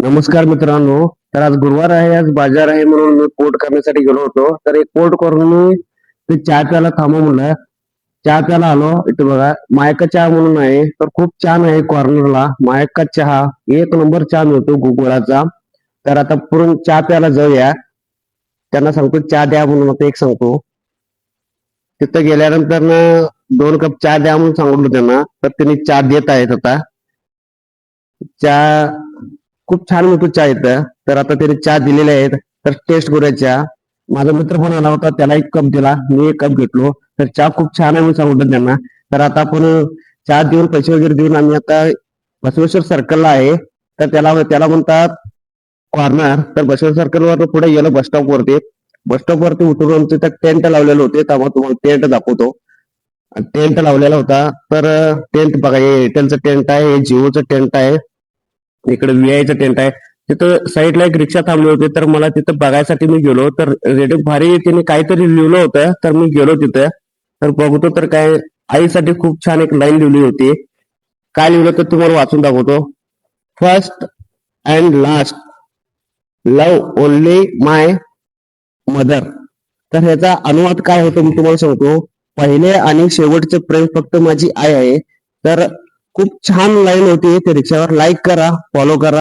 नमस्कार मित्रांनो. तर आज गुरुवार आहे, आज बाजार आहे म्हणून मी पोट करण्यासाठी गेलो होतो. तर एक पोट करून मी ते चहा प्यायला थांबा म्हणलं. चहा प्यायला आलो. इथे बघा मायका चहा म्हणून आहे, तर खूप छान आहे. कॉर्नरला मायका चहा एक नंबर चहा मिळतो गुळाचा. तर आता पुरून चहा प्यायला जाऊया. त्यांना सांगतो चहा द्या म्हणून, आता एक सांगतो. तिथं गेल्यानंतर ना 2 कप चहा द्या म्हणून सांगितलं त्यांना, तर त्यांनी चहा देत आहेत. आता चहा खूप छान मिळतो चहा इथं. तर आता त्याने चहा दिलेले आहेत, तर टेस्ट करूया चहा. माझा मित्र पण आला होता, त्याला 1 कप दिला, मी 1 कप घेतलो. तर चहा खूप छान आहे म्हणून सांगितलं त्यांना. तर आता आपण चहा देऊन पैसे वगैरे देऊन आम्ही आता बसवेश्वर सर्कलला आहे. तर त्याला त्याला म्हणतात कॉर्नर. तर बसवेश्वर सर्कलवर पुढे गेलो बस स्टॉप वरती. बस स्टॉप वरती उतरून तिथं टेंट लावलेले होते. तेव्हा तुम्हाला टेंट दाखवतो. टेंट लावलेला होता. तर टेंट बघा, हे एअरटेलचं टेंट आहे, हे जिओचं टेंट आहे, इकडे व्हीआयचं टेंट आहे. तिथं साईडला एक रिक्षा थांबली होती, तर मला तिथं बघायसाठी मी गेलो. तर रेडिओ भारी तिने काहीतरी लिहिलं होतं, तर मी गेलो तिथं. तर बघतो तर काय, आईसाठी खूप छान एक लाईन लिहिली होती. काय लिहिलं तर तुम्हाला वाचून दाखवतो. First and last love only my mother. तर ह्याचा अनुवाद काय होतो मी तुम्हाला सांगतो. पहिले आणि शेवटचे प्रेम फक्त माझी आई आहे. तर खूप छान लाईन होती. ते रिक्षावर लाईक करा, फॉलो करा.